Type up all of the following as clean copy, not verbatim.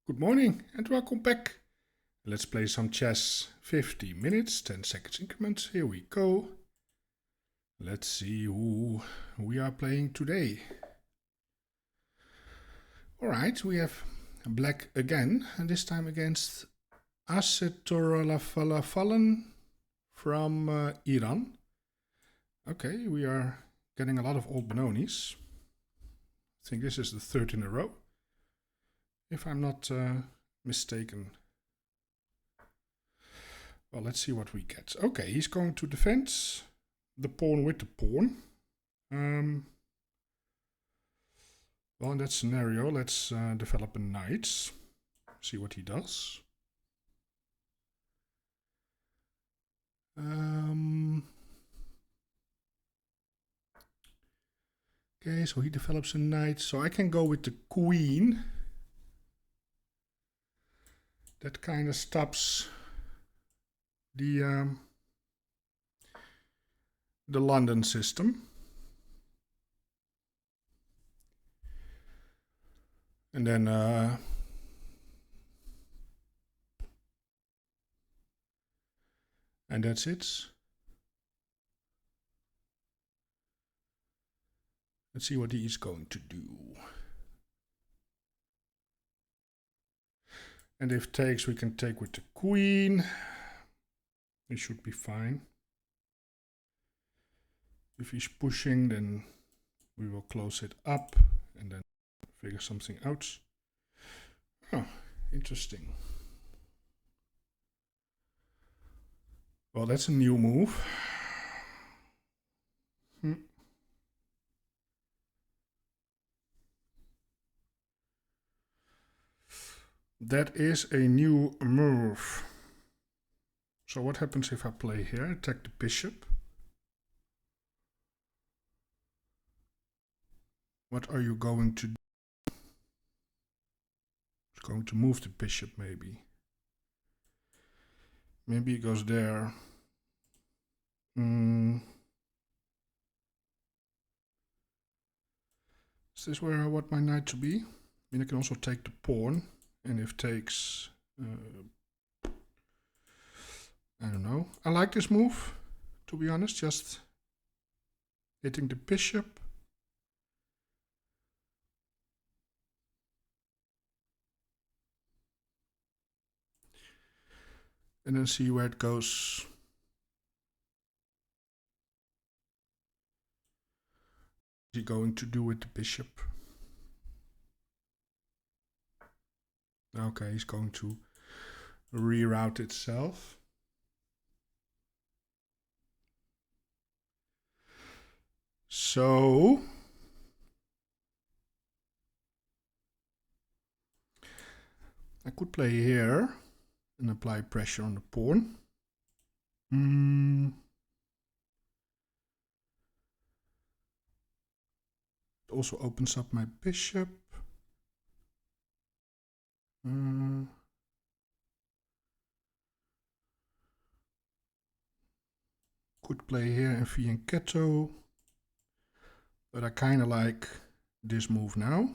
Good morning and welcome back. Let's play some chess. 50 minutes, 10 seconds increments. Here we go. Let's see who we are playing today. Alright, we have black again, and this time against Acetoralafalafallen from Iran. Okay, we are getting a lot of old Benonis. I think this is the third in a row, if I'm not mistaken. Well, let's see what we get. Okay, he's going to defend the pawn with the pawn. Well, in that scenario, let's develop a knight. See what he does. Okay, so he develops a knight. So I can go with the queen. That kind of stops the London system. And then and that's it. Let's see what he is going to do. And if takes, we can take with the queen. It should be fine. If he's pushing, then we will close it up and then figure something out. Oh, interesting. Well, that's a new move. That is a new move. So what happens if I play here? Attack the bishop. What are you going to do? It's going to move the bishop, maybe. Maybe it goes there. Is this where I want my knight to be? I mean, I can also take the pawn. And if takes, I don't know. I like this move, to be honest, just hitting the bishop. And then see where it goes. What's he going to do with the bishop? Okay, he's going to reroute itself. So I could play here and apply pressure on the pawn. It also opens up my bishop. Could play here in fianchetto, but I kind of like this move now.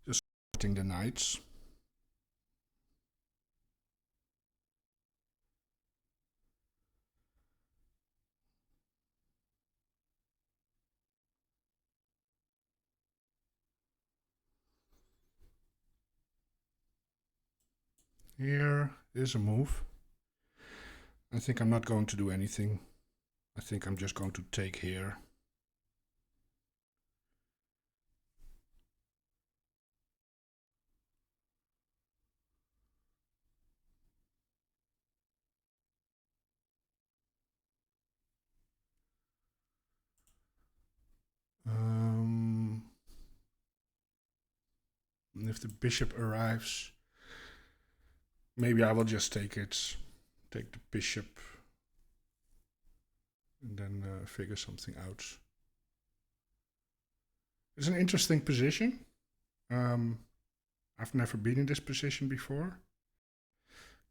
Just supporting the knights. Here is a move. I think I'm not going to do anything. I think I'm just going to take here. And if the bishop arrives, maybe I will just take it. Take the bishop. And then figure something out. It's an interesting position. I've never been in this position before.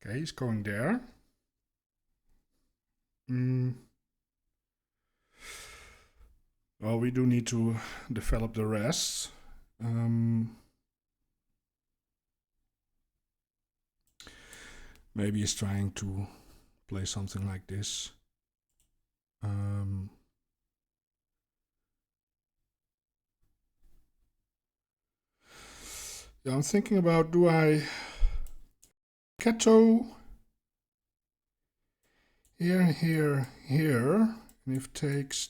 Okay, he's going there. Well, we do need to develop the rest. Maybe he's trying to play something like this. Yeah, I'm thinking about, do I Cato here, here, here, and if takes,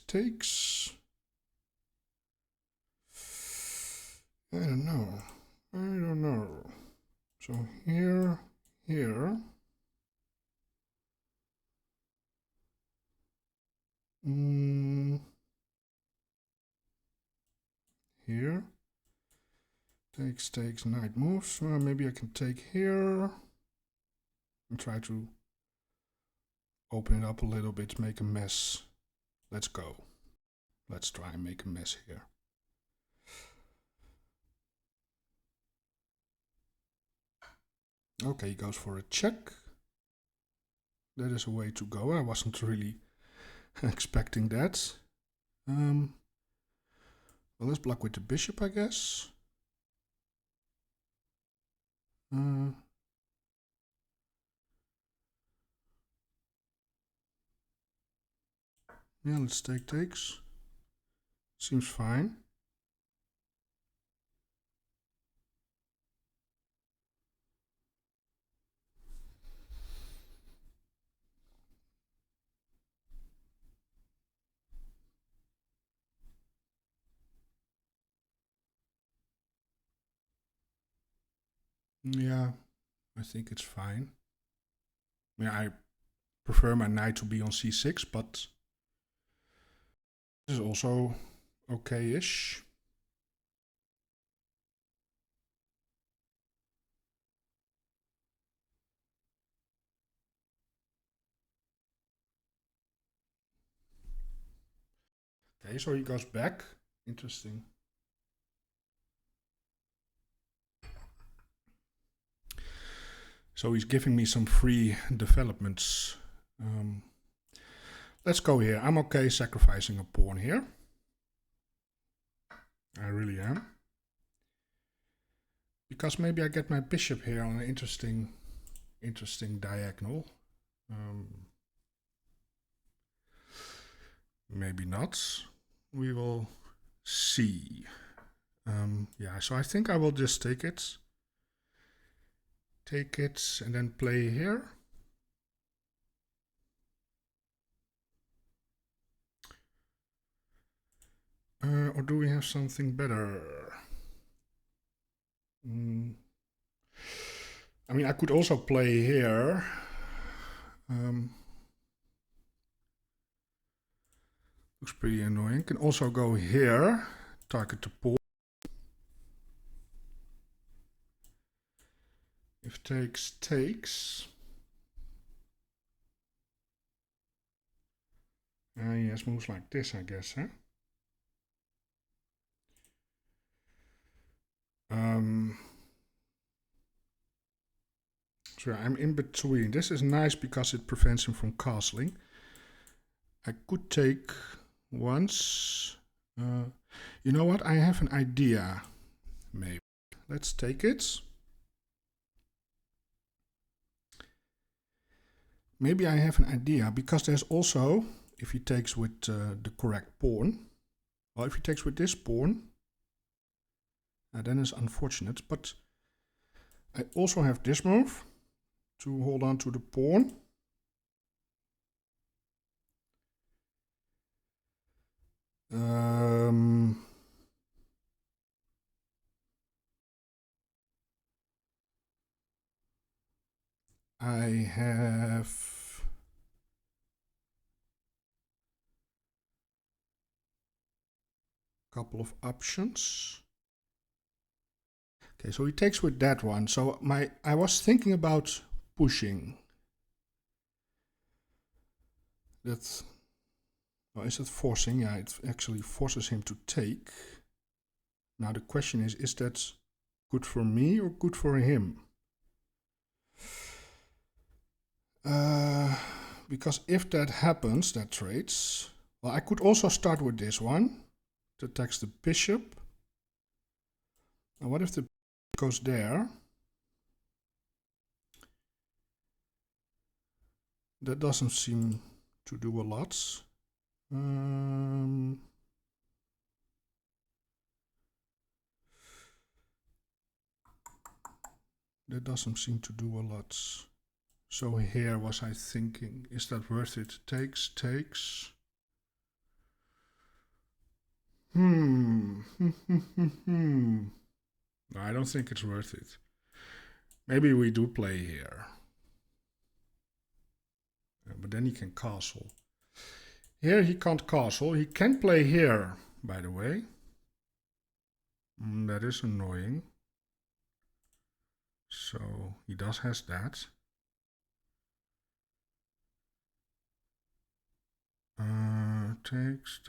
I don't know. So here, here. Here. Takes, knight moves. Well, maybe I can take here and try to open it up a little bit, make a mess. Let's go. Let's try and make a mess here. Okay, he goes for a check. That is a way to go. I wasn't really expecting that. Well, let's block with the bishop, I guess. Yeah, let's take takes. Seems fine. Yeah, I think it's fine. I mean, I prefer my knight to be on c6, but this is also okay-ish. Okay, so he goes back. Interesting. So he's giving me some free developments. Let's go here. I'm okay sacrificing a pawn here. I really am. Because maybe I get my bishop here on an interesting diagonal. Maybe not. We will see. Yeah, so I think I will just take it. Take it and then play here. Or do we have something better? I mean, I could also play here. Looks pretty annoying. Can also go here, target the pawn. If takes, takes. He has moves like this, I guess, huh? So I'm in between. This is nice because it prevents him from castling. I could take once. You know what? I have an idea. Maybe. Let's take it. Maybe I have an idea because there's also, if he takes with the correct pawn, well, if he takes with this pawn, then it's unfortunate. But I also have this move to hold on to the pawn. I have a couple of options. Okay, so he takes with that one. So I was thinking about pushing. That, well, is it forcing? Yeah, it actually forces him to take. Now the question is that good for me or good for him? Because if that happens, that trades. Well, I could also start with this one to tax the bishop. Now what if the goes there? That doesn't seem to do a lot. That doesn't seem to do a lot. So here was I thinking, is that worth it? Takes. No, I don't think it's worth it. Maybe we do play here. But then he can castle. Here he can't castle. He can play here, by the way. That is annoying. So he does has that. Takes.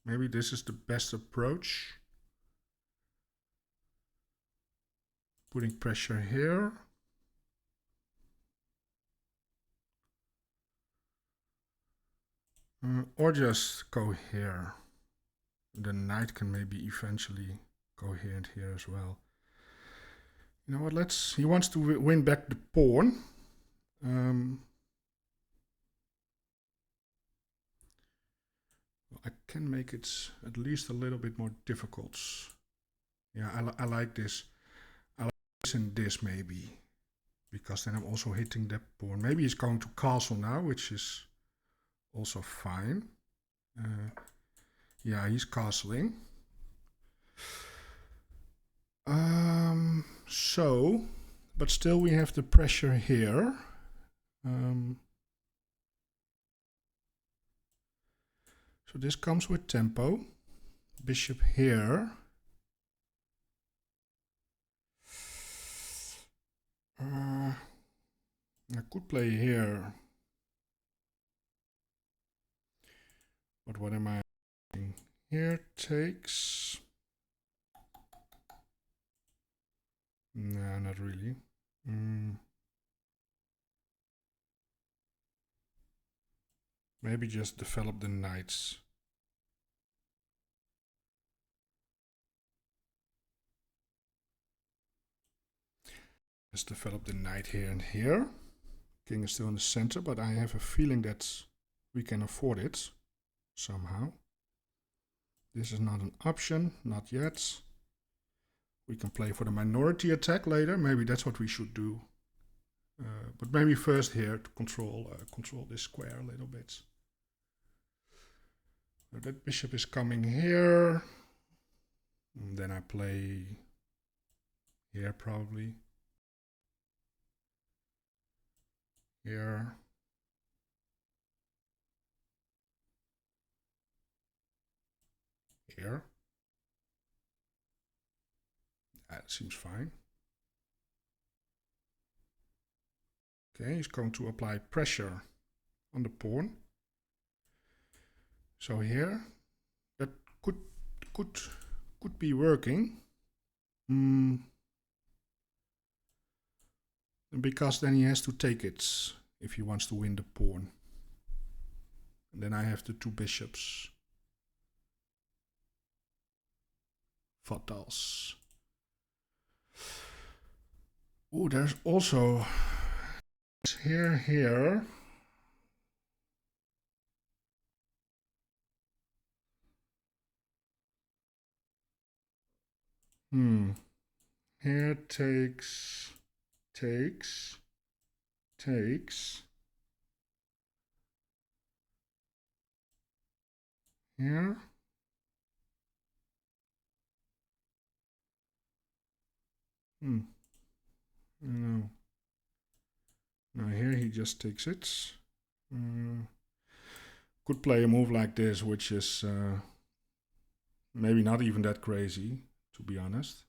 Maybe this is the best approach. Putting pressure here. Or just go here. The knight can maybe eventually go here and here as well. You know what, he wants to win back the pawn. I can make it at least a little bit more difficult. Yeah, I like this. I like this and this maybe. Because then I'm also hitting that pawn. Maybe he's going to castle now, which is also fine. Yeah, he's castling. But still we have the pressure here. So this comes with tempo. Bishop here. I could play here. But what am I doing? Here takes. No, not really. Maybe just develop the knights. Let's develop the knight here and here. King is still in the center, but I have a feeling that we can afford it somehow. This is not an option, not yet. We can play for the minority attack later. Maybe that's what we should do. But maybe first here to control this square a little bit. So that bishop is coming here. And then I play here probably. Here. Here. That seems fine. Okay, he's going to apply pressure on the pawn. So here, that could be working. Because then he has to take it if he wants to win the pawn. And then I have the two bishops. Fatals. Oh, there's also here. Here takes. Here. No. Now here he just takes it. Could play a move like this, which is maybe not even that crazy, to be honest.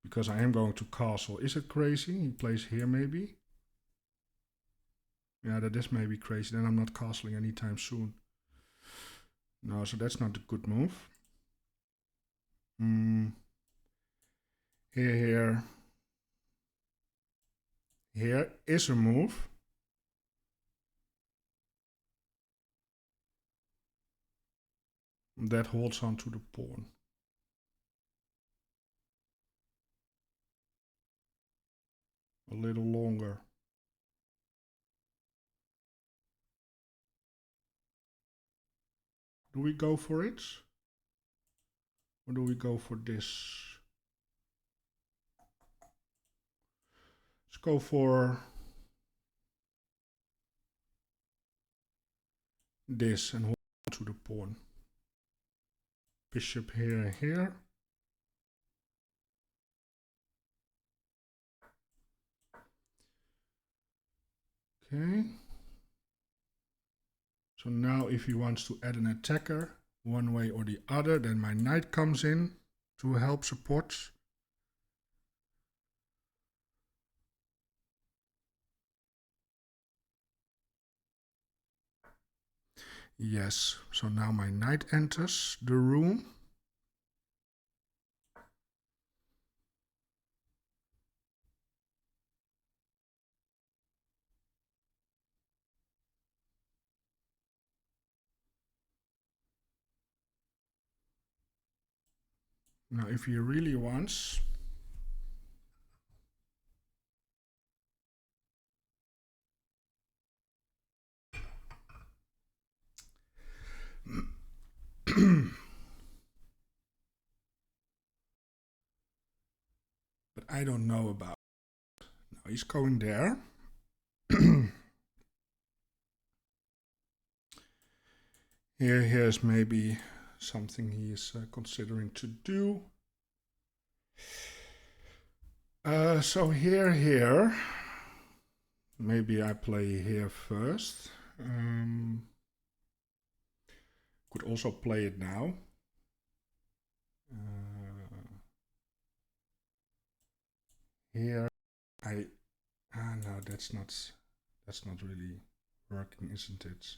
Because I am going to castle. Is it crazy? He plays here maybe. Yeah, that is maybe crazy. Then I'm not castling anytime soon. No, so that's not a good move. Here is a move. That holds on to the pawn. A little longer. Do we go for it? Or do we go for this? Let's go for this and hold on to the pawn. Bishop here and here. Okay. So now if he wants to add an attacker one way or the other, then my knight comes in to help support. Yes, so now my knight enters the room. Now if he really wants, but I don't know about it. Now he's going there. Here's maybe something he is considering to do. So here. Maybe I play here first. Could also play it now. Here no, that's not really working, isn't it?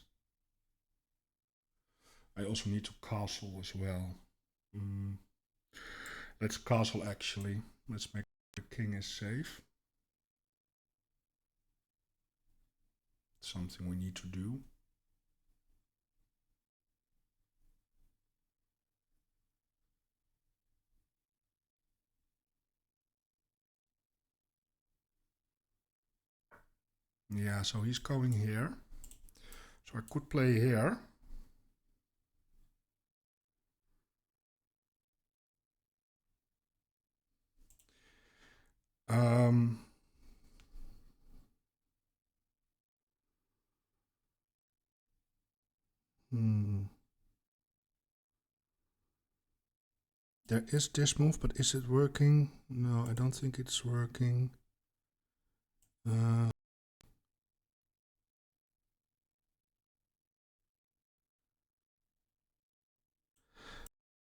I also need to castle as well. Let's castle actually. Let's make sure the king is safe. Something we need to do. Yeah, so he's going here. So I could play here. There is this move, but is it working? No, I don't think it's working.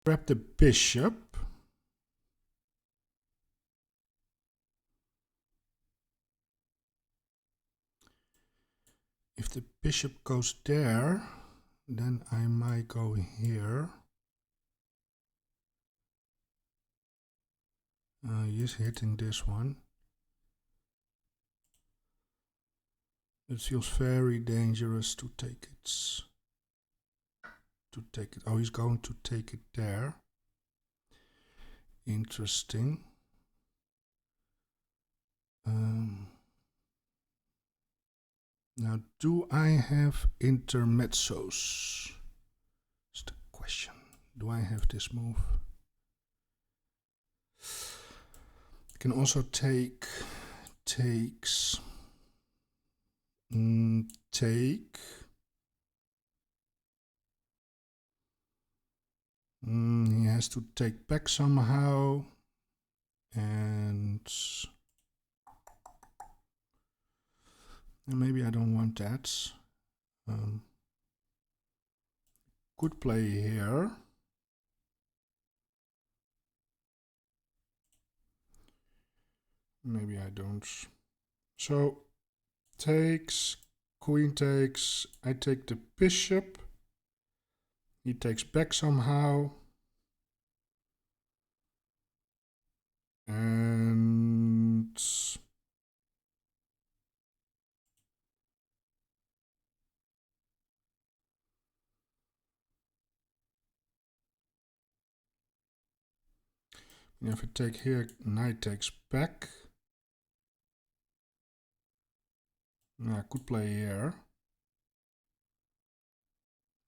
Grab the bishop. If the bishop goes there, then I might go here. He's hitting this one. It feels very dangerous to take it. Oh, he's going to take it there. Interesting. Now, do I have intermezzos? That's the question. Do I have this move? I can also take takes. Take. He has to take back somehow. And maybe I don't want that. Could play here. Maybe I don't. So takes, queen takes, I take the bishop. He takes back somehow. And And if I take here, knight takes back. I could play here.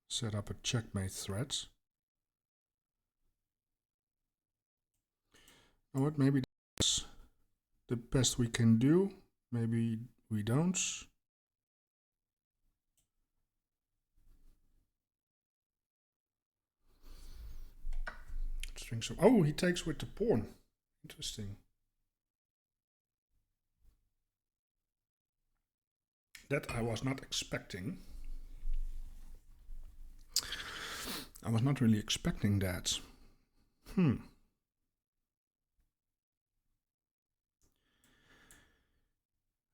Set up a checkmate threat. You know what, maybe that's the best we can do. Maybe we don't. String some. Oh, he takes with the pawn. Interesting. That I was not expecting. I was not really expecting that.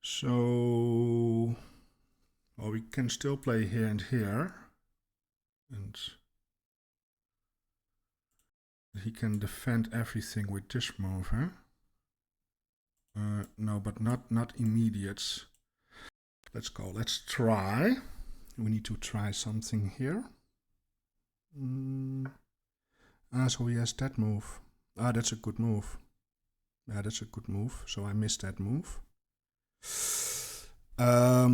So, well, we can still play here and here. And he can defend everything with this move, huh? No, but not immediate. Let's go. Let's try. We need to try something here. So he has that move. That's a good move. Yeah, that's a good move. So I missed that move. Yeah,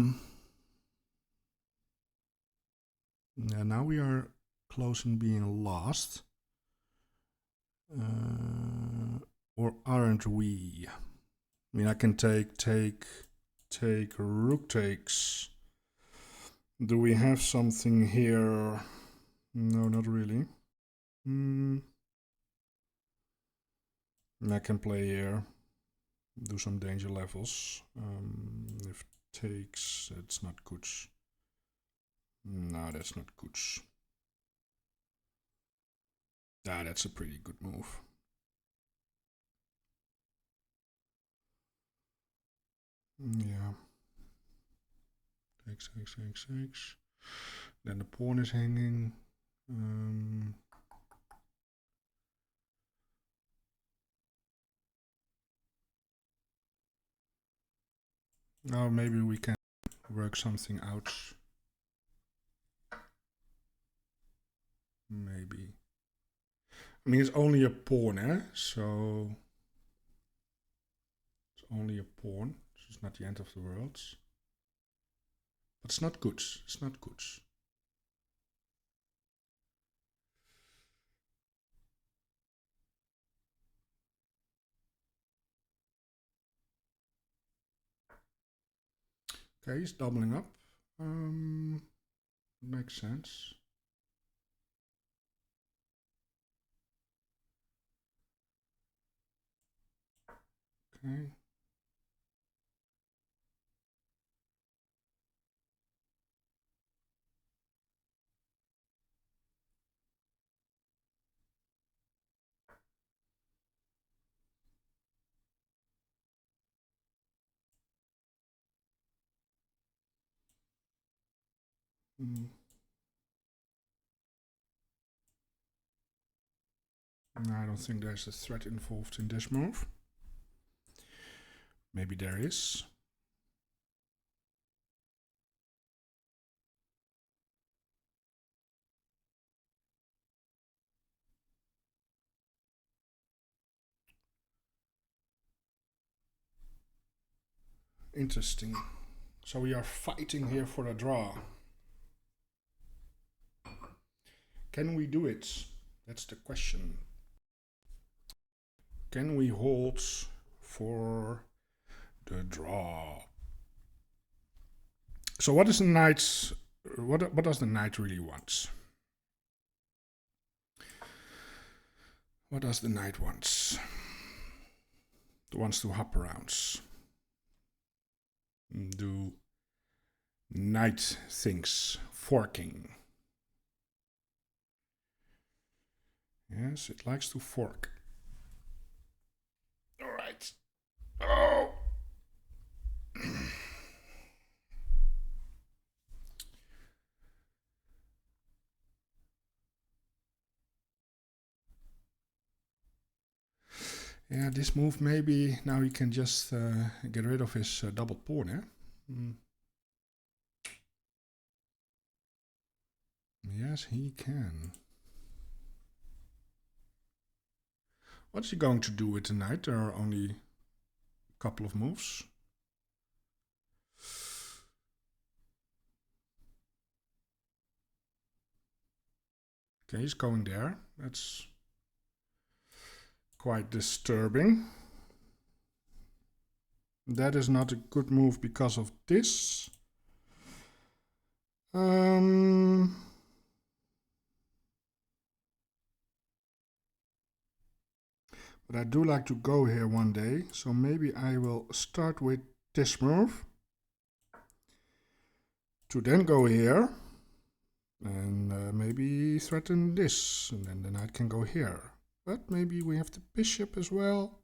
now we are close in being lost. Or aren't we? I mean, I can take, rook takes. Do we have something here? No, not really. I can play here. Do some danger levels. If takes, it's not good. No, that's not good. That's a pretty good move. Yeah. Takes. Then the pawn is hanging. Now maybe we can work something out. Maybe. I mean, it's only a pawn, eh? So it's only a pawn. So it's not the end of the world. But it's not good. It's not good. Okay, he's doubling up. Makes sense. Okay. No, I don't think there's a threat involved in this move. Maybe there is. Interesting. So we are fighting here for a draw. Can we do it? That's the question. Can we hold for the draw? So what is the knight? What does the knight really want? What does the knight want? It wants to hop around. Do knight things, forking. Yes, it likes to fork. All right. Oh. Yeah, this move maybe now he can just get rid of his double pawn, eh? Yes, he can. What is he going to do with the knight? There are only a couple of moves. Okay, he's going there. That's quite disturbing. That is not a good move because of this. But I do like to go here one day, so maybe I will start with this move. To then go here, and maybe threaten this, and then the knight can go here. But maybe we have the bishop as well.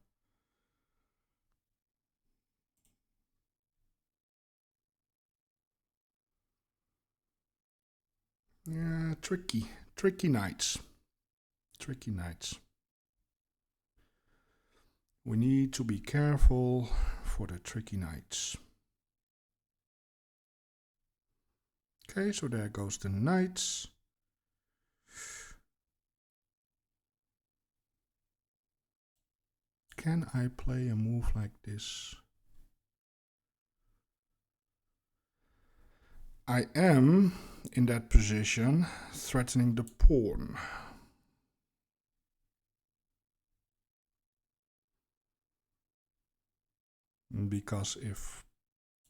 Yeah, tricky knights. Tricky knights. We need to be careful for the tricky knights. Okay, so there goes the knights. Can I play a move like this? I am in that position, threatening the pawn. Because if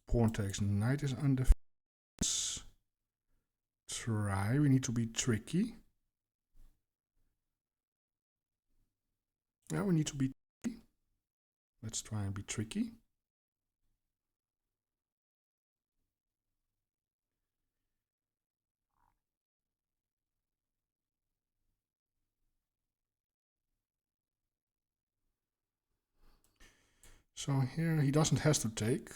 pawn takes, knight is under defense. Try, we need to be tricky. Yeah, we need to be tricky. Let's try and be tricky. So here he doesn't have to take.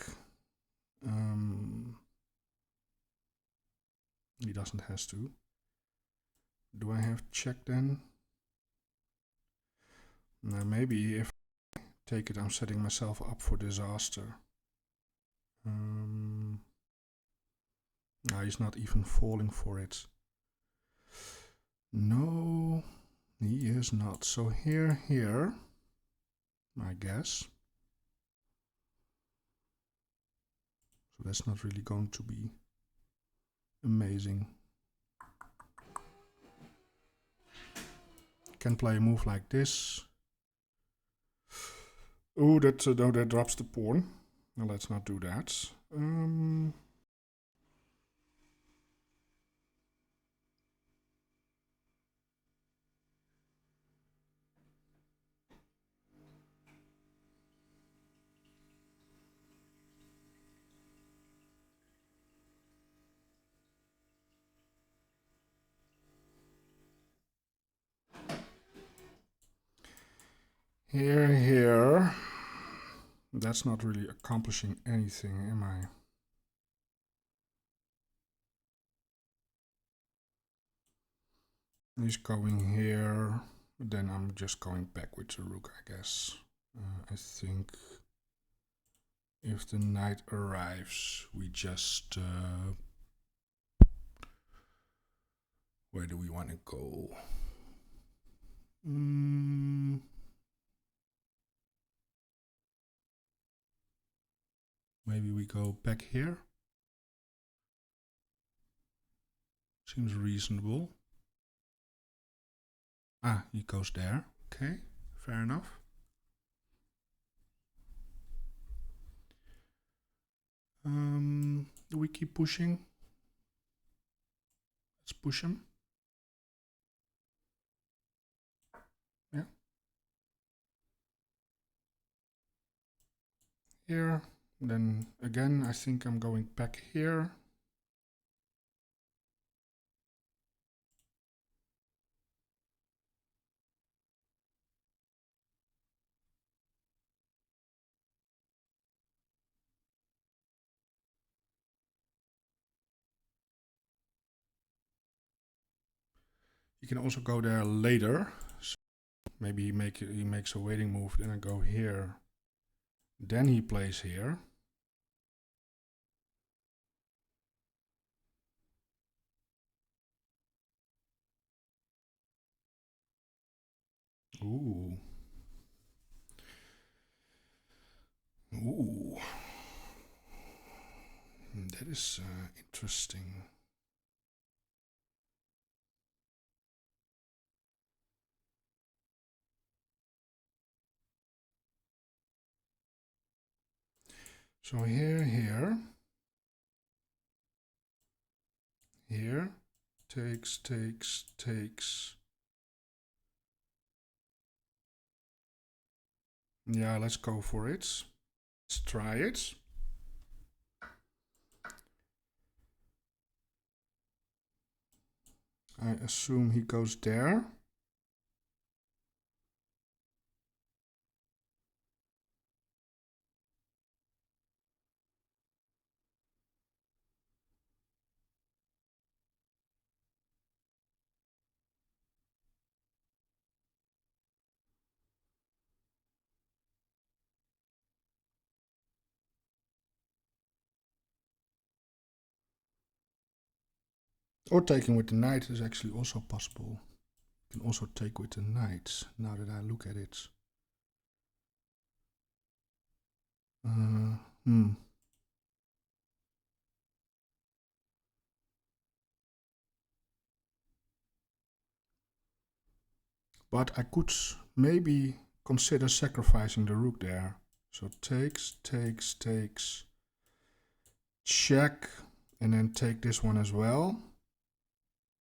He doesn't have to. Do I have check then? Now maybe if I take it, I'm setting myself up for disaster. No, he's not even falling for it. No, he is not. So here, I guess. So that's not really going to be amazing. Can play a move like this. Oh, that drops the pawn. Now let's not do that. Here. That's not really accomplishing anything, am I? He's going here. Then I'm just going back with the rook, I guess. I think if the knight arrives, we just... where do we want to go? Maybe we go back here. Seems reasonable. Ah, he goes there. Okay, fair enough. Do we keep pushing? Let's push him. Yeah. Here. Then again, I think I'm going back here. You can also go there later. So maybe he makes a waiting move, then I go here. Then he plays here. Ooh. That is interesting. So here, takes. Yeah, let's go for it. Let's try it. I assume he goes there. Or taking with the knight is actually also possible. You can also take with the knight, now that I look at it. But I could maybe consider sacrificing the rook there. So takes, check, and then take this one as well.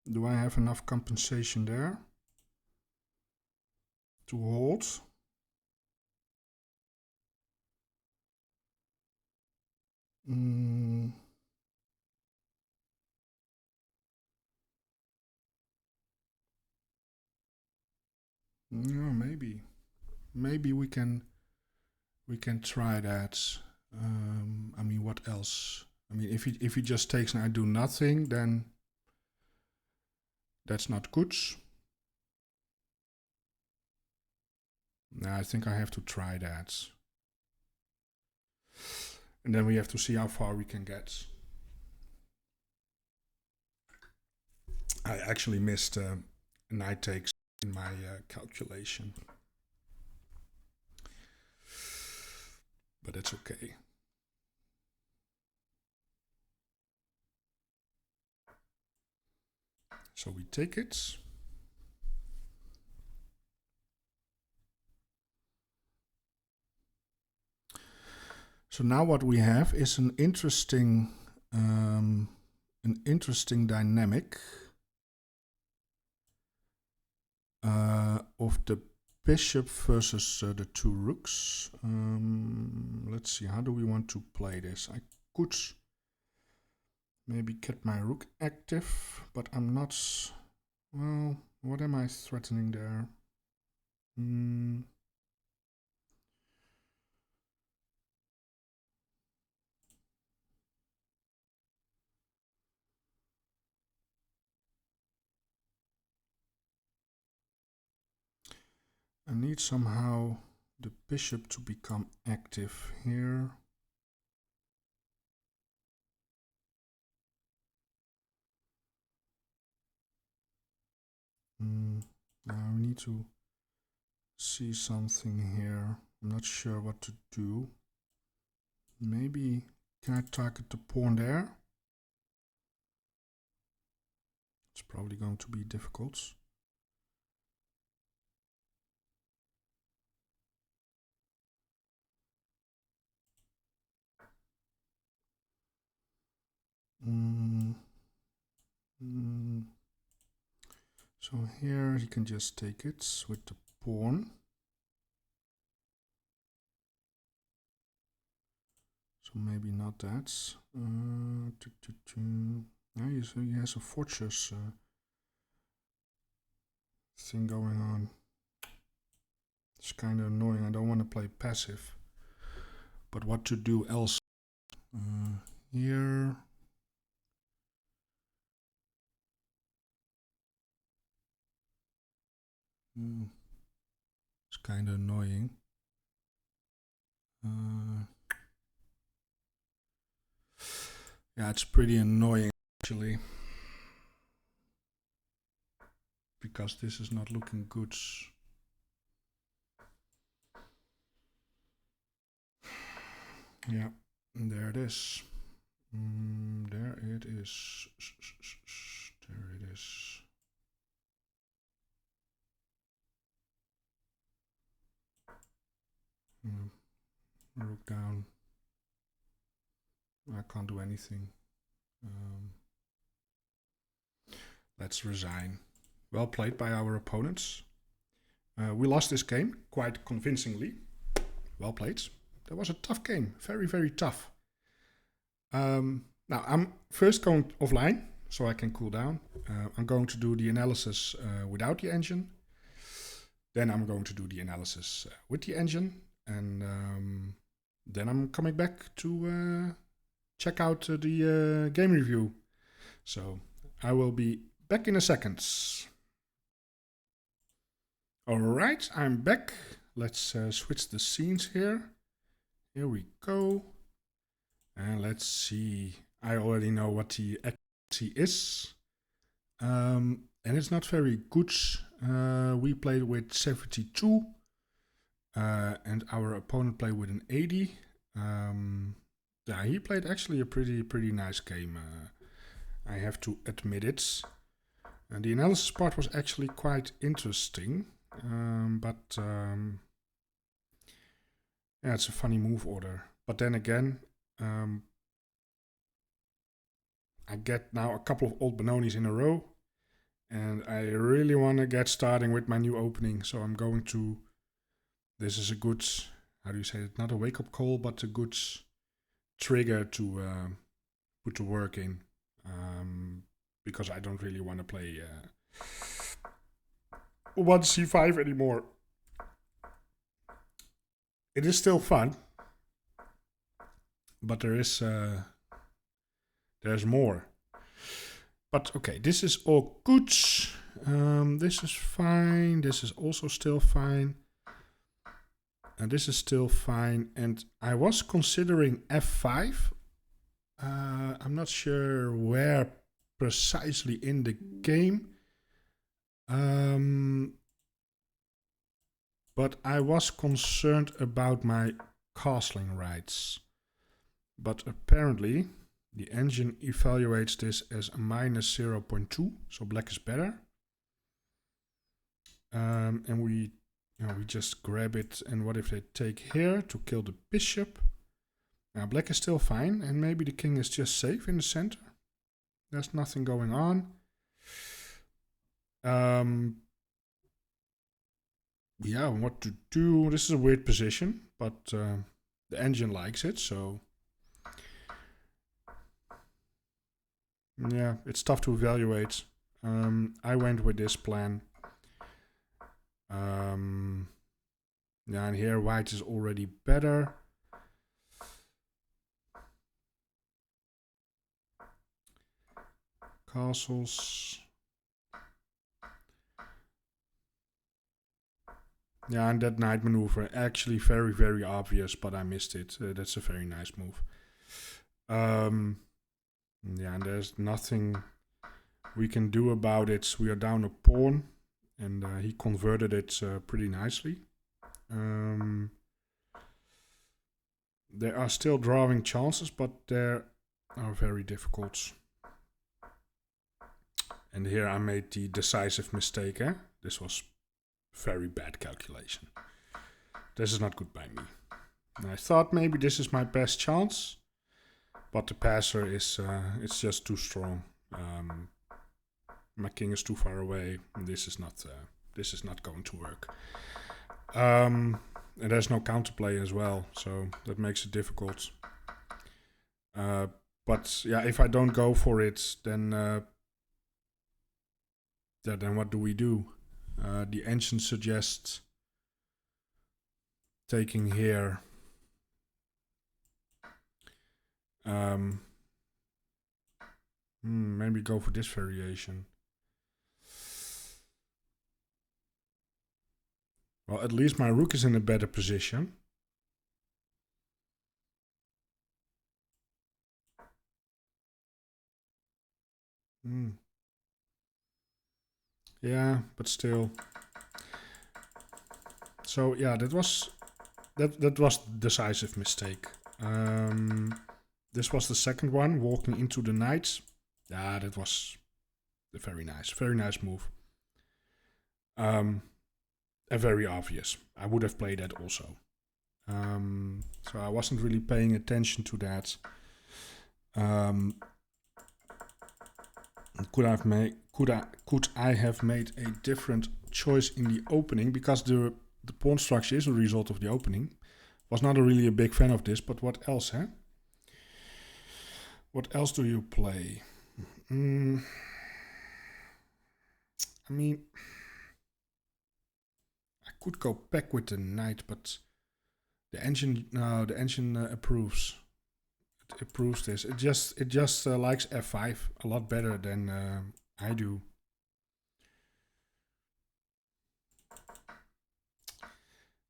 Do I have enough compensation there to hold? Yeah, maybe we can try that. I mean, what else? I mean, if he just takes and I do nothing, then that's not good. I think I have to try that. And then we have to see how far we can get. I actually missed knight takes in my calculation. But that's okay. So we take it. So now what we have is an interesting dynamic of the bishop versus the two rooks. Let's see, how do we want to play this? I could maybe get my rook active, but I'm not. Well, what am I threatening there? I need somehow the bishop to become active here. Now we need to see something here. I'm not sure what to do. Maybe can I target the pawn there? It's probably going to be difficult. So here he can just take it with the pawn. So maybe not that. Now he has a fortress thing going on. It's kind of annoying. I don't want to play passive. But what to do else? Here. It's kind of annoying. Yeah, it's pretty annoying actually. Because this is not looking good. Yeah, and there it is. There it is. There it is. Rook down. I can't do anything. Let's resign. Well played by our opponents. We lost this game quite convincingly. Well played. That was a tough game. Very, very tough. Now, I'm first going offline, so I can cool down. I'm going to do the analysis without the engine. Then I'm going to do the analysis with the engine. And then I'm coming back to check out the game review. So I will be back in a second. Alright, I'm back. Let's switch the scenes here. Here we go. And let's see. I already know what the accuracy is. And it's not very good. We played with 72. And our opponent played with an 80. Yeah, he played actually a pretty nice game. I have to admit it. And the analysis part was actually quite interesting. Yeah, it's a funny move order. But then again, I get now a couple of old Benonis in a row. And I really want to get starting with my new opening. So I'm going to... This is a good... How do you say it? Not a wake-up call, but a good trigger to put to work in. Because I don't really want to play 1c5 anymore. It is still fun, but there's more. But okay, this is all good. This is fine. This is also still fine. And this is still fine. And I was considering f5. I'm not sure where precisely in the game. But I was concerned about my castling rights. But apparently the engine evaluates this as a minus 0.2, so black is better. And we just grab it, and what if they take here to kill the bishop? Now black is still fine, and maybe the king is just safe in the center. There's nothing going on. Yeah, what to do? This is a weird position, but the engine likes it, so... Yeah, it's tough to evaluate. I went with this plan. Yeah, and here white is already better. Castles. Yeah, and that knight maneuver, actually very obvious, but I missed it. That's a very nice move. Yeah, and there's nothing we can do about it. We are down a pawn, and he converted it pretty nicely. There are still drawing chances, but they are very difficult. And here I made the decisive mistake. This was very bad calculation. This is not good by me. And I thought maybe this is my best chance, but the passer is it's just too strong. My king is too far away, and this is not going to work. And there's no counterplay as well, so that makes it difficult. But yeah, if I don't go for it, then what do we do? The engine suggests taking here. Maybe go for this variation. Well, at least my rook is in a better position. Yeah, but still. So yeah, that was decisive mistake. This was the second one, walking into the knight. Yeah, that was very nice move. And very obvious. I would have played that also. So I wasn't really paying attention to that. Could I have made a different choice in the opening? Because the pawn structure is a result of the opening. Was not really a big fan of this, but what else, huh? What else do you play? I mean, I could go back with the knight, but the engine approves. It approves this. It just likes f5 a lot better than I do.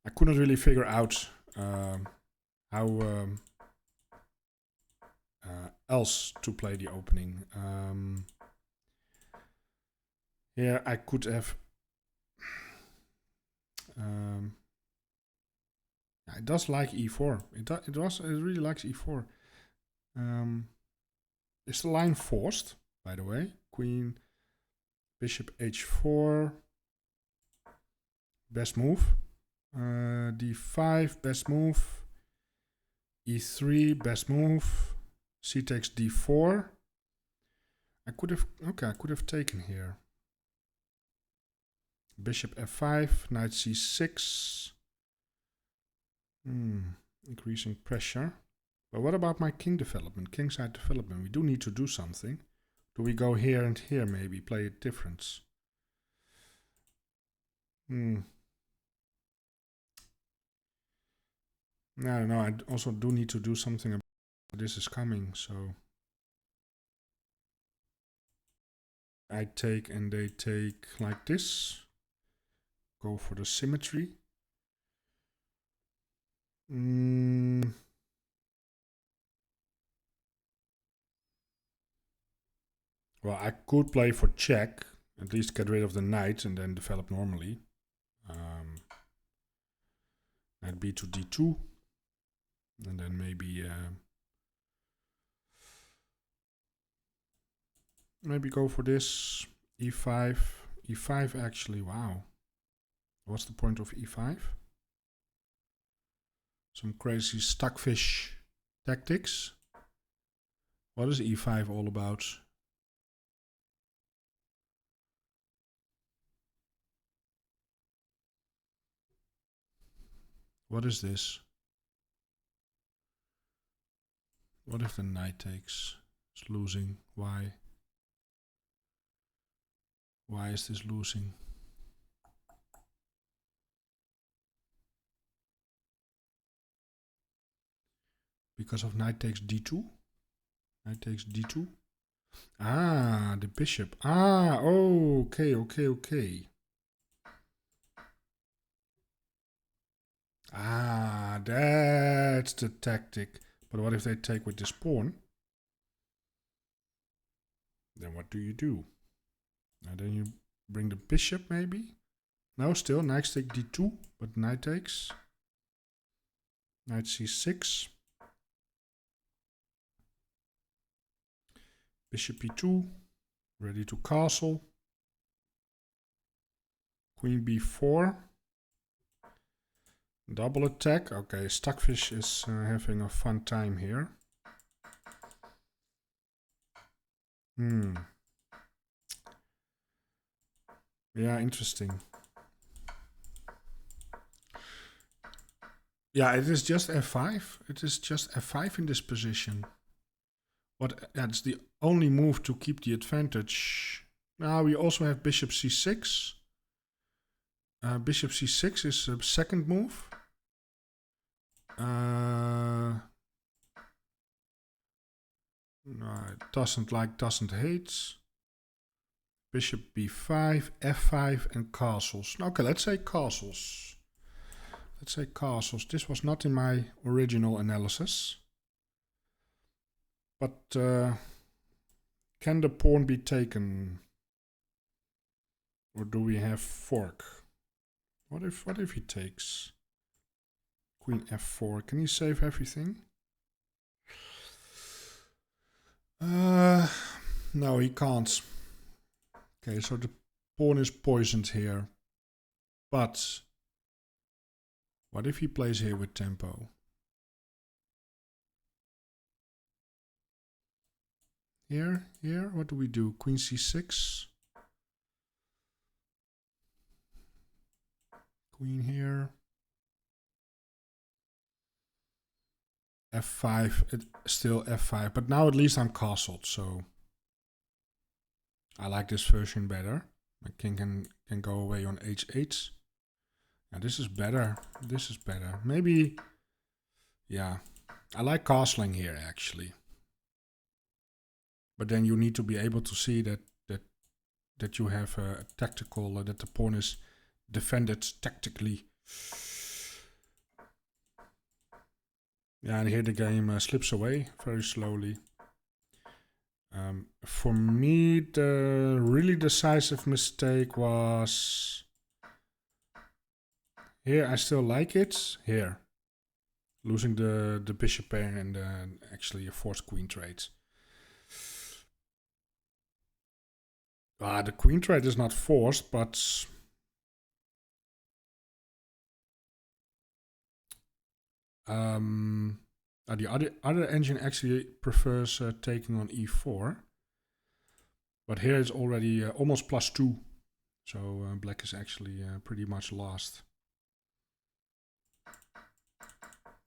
I couldn't really figure out how else to play the opening. Here I could have. It does like e4. It really likes e4. Is the line forced, by the way? Queen, bishop h4. Best move. d5, best move. e3, best move. C takes d4. I could have taken here. Bishop f5, knight c6. Increasing pressure. But what about my king development, kingside development? We do need to do something. Do we go here and here maybe, play a difference? I don't know, I also do need to do something about this is coming, so I take and they take like this. Go for the symmetry. Well, I could play for check, at least get rid of the knight and then develop normally. Knight b to d2. And then maybe go for this. e5. e5 actually, wow. What's the point of e5? Some crazy stockfish tactics. What is e5 all about? What is this? What if the knight takes? It's losing. Why? Why is this losing? Because of knight takes d2? Knight takes d2? Ah, the bishop. Ah, okay. Ah, that's the tactic. But what if they take with this pawn? Then what do you do? And then you bring the bishop maybe? No, still, knight take d2, but knight takes. Knight c6. Bishop e2. Ready to castle. Queen b4. Double attack. Okay, Stockfish is having a fun time here. Yeah, interesting. Yeah, it is just f5. It is just f5 in this position. That's the only move to keep the advantage. Now we also have bishop c6. Bishop c6 is a second move. No, it doesn't like, doesn't hate. Bishop b5, f5 and castles. Okay, let's say castles. Let's say castles. This was not in my original analysis. But can the pawn be taken? Or do we have fork? What if he takes Queen f4? Can he save everything? No, he can't. Okay, so the pawn is poisoned here. But what if he plays here with tempo? Here, what do we do? Queen c6. Queen here. f5, still f5, but now at least I'm castled, so I like this version better. My king can go away on h8. Now this is better. This is better. Maybe, yeah, I like castling here actually. But then you need to be able to see that you have a tactical, that the pawn is defended tactically. Yeah, and here the game slips away very slowly. For me, the really decisive mistake was here. I still like it. Here, losing the bishop pair and actually a forced queen trade. The queen trade is not forced, but the other engine actually prefers taking on e4. But here it's already almost +2. So black is actually pretty much lost.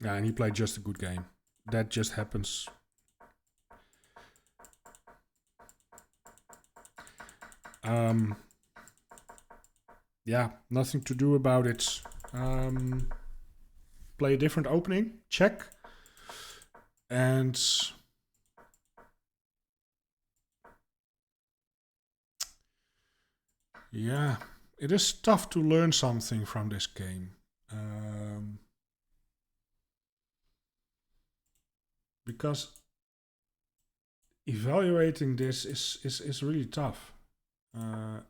Yeah, and he played just a good game. That just happens. Yeah, nothing to do about it. Play a different opening, check. And yeah, it is tough to learn something from this game. Because evaluating this is really tough. You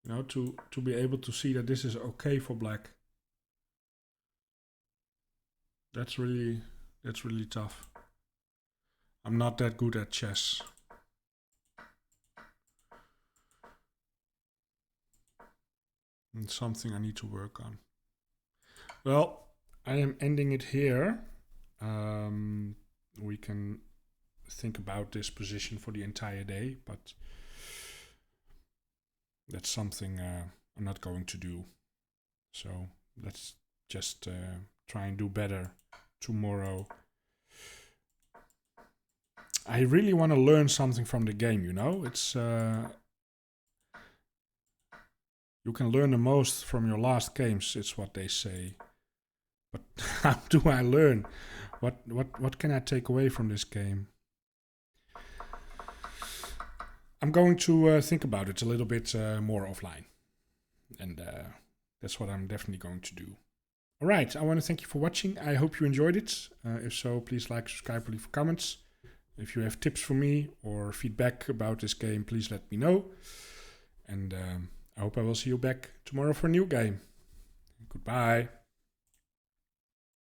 know, to be able to see that this is okay for black. That's really tough. I'm not that good at chess. It's something I need to work on. Well, I am ending it here. We can think about this position for the entire day, but that's something I'm not going to do. So let's just try and do better tomorrow. I really want to learn something from the game, you know? It's you can learn the most from your last games, it's what they say. But how do I learn? What can I take away from this game? I'm going to think about it a little bit more offline. And that's what I'm definitely going to do. All right, I want to thank you for watching. I hope you enjoyed it. If so, please like, subscribe, leave comments. If you have tips for me or feedback about this game, please let me know. And I hope I will see you back tomorrow for a new game. Goodbye.